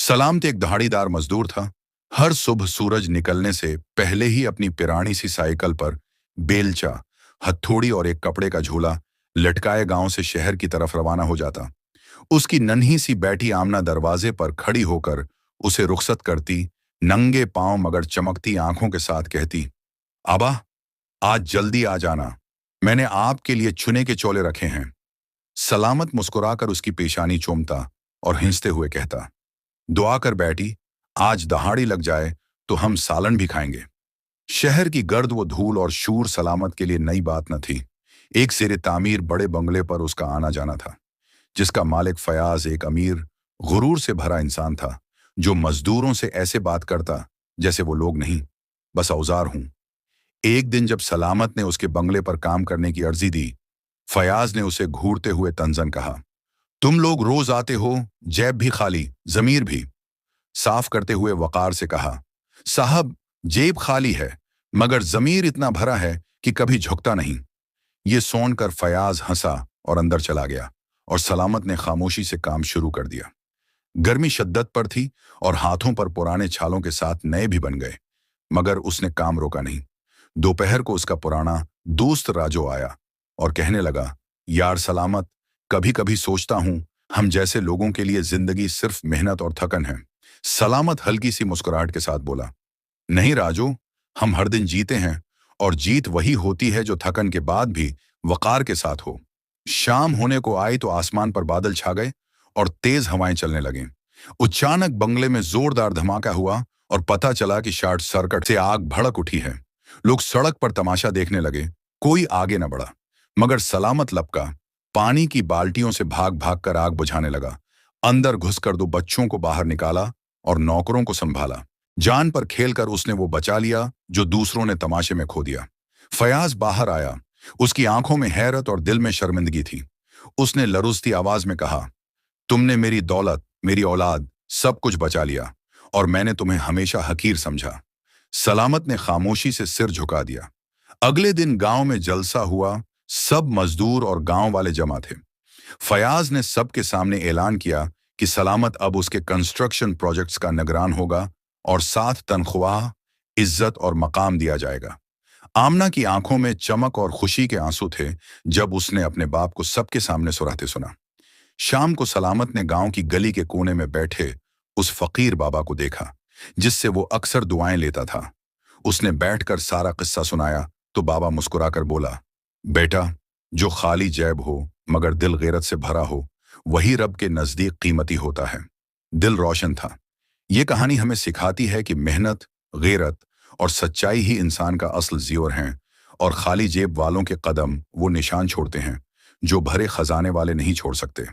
सलामत एक दहाड़ीदार मजदूर था। हर सुबह सूरज निकलने से पहले ही अपनी पुरानी सी साइकिल पर बेलचा, हथौड़ी और एक कपड़े का झोला लटकाए गांव से शहर की तरफ रवाना हो जाता। उसकी नन्ही सी बेटी आमना दरवाजे पर खड़ी होकर उसे रुखसत करती, नंगे पांव मगर चमकती आंखों के साथ कहती, आबा, आज जल्दी आ जाना, मैंने आपके लिए चुने के चोले रखे हैं। सलामत मुस्कुराकर उसकी पेशानी चूमता और हिंसते हुए कहता, दुआ कर बेटी, आज दहाड़ी लग जाए तो हम सालन भी खाएंगे। शहर की गर्द वो धूल और शूर सलामत के लिए नई बात न थी। एक सिरे तामीर बड़े बंगले पर उसका आना जाना था, जिसका मालिक फयाज एक अमीर, गुरूर से भरा इंसान था, जो मजदूरों से ऐसे बात करता जैसे वो लोग नहीं, बस औजार हूं। एक दिन जब सलामत ने उसके बंगले पर काम करने की अर्जी दी, फयाज ने उसे घूरते हुए तंजन कहा, तुम लोग रोज आते हो, जेब भी खाली, जमीर भी। साफ करते हुए वकार से कहा, साहब, जेब खाली है मगर जमीर इतना भरा है कि कभी झुकता नहीं। ये सुनकर फयाज हंसा और अंदर चला गया और सलामत ने खामोशी से काम शुरू कर दिया। गर्मी शिद्दत पर थी और हाथों पर पुराने छालों के साथ नए भी बन गए, मगर उसने काम रोका नहीं। दोपहर को उसका पुराना दोस्त राजो आया और कहने लगा, यार सलामत, कभी कभी सोचता हूं हम जैसे लोगों के लिए जिंदगी सिर्फ मेहनत और थकन है। सलामत हल्की सी मुस्कुराहट के साथ बोला, नहीं राजू, हम हर दिन जीते हैं और जीत वही होती है जो थकन के बाद भी वकार के साथ हो। शाम होने को आई तो आसमान पर बादल छा गए और तेज हवाएं चलने लगीं। अचानक बंगले में जोरदार धमाका हुआ और पता चला कि शॉर्ट सर्किट से आग भड़क उठी है। लोग सड़क पर तमाशा देखने लगे, कोई आगे न बढ़ा, मगर सलामत लपका पानी की बाल्टियों से भाग भाग कर आग बुझाने लगा। अंदर घुसकर 2 बच्चों को बाहर निकाला और नौकरों को संभाला। जान पर खेलकर उसने वो बचा लिया जो दूसरों ने तमाशे में खो दिया। फयाज बाहर आया, उसकी आंखों में हैरत और दिल में शर्मिंदगी थी। उसने लरुजती आवाज में कहा, तुमने मेरी दौलत, मेरी औलाद, सब कुछ बचा लिया और मैंने तुम्हें हमेशा हकीर समझा। सलामत ने खामोशी से सिर झुका दिया। अगले दिन गांव में जलसा हुआ। सब मजदूर और गांव वाले जमा थे। फयाज ने सबके सामने ऐलान किया कि सलामत अब उसके कंस्ट्रक्शन प्रोजेक्ट्स का निगरान होगा और साथ तनख्वाह, इज्जत और मकाम दिया जाएगा। आमना की आंखों में चमक और खुशी के आंसू थे जब उसने अपने बाप को सबके सामने सुराते सुना। शाम को सलामत ने गांव की गली के कोने में बैठे उस फकीर बाबा को देखा, जिससे वो अक्सर दुआएं लेता था। उसने बैठकर सारा किस्सा सुनाया तो बाबा मुस्कुराकर बोला, बेटा, जो खाली जेब हो मगर दिल गैरत से भरा हो, वही रब के नजदीक कीमती होता है। दिल रोशन था। ये कहानी हमें सिखाती है कि मेहनत, गैरत और सच्चाई ही इंसान का असल ज़ियोर हैं, और खाली जेब वालों के कदम वो निशान छोड़ते हैं जो भरे खजाने वाले नहीं छोड़ सकते।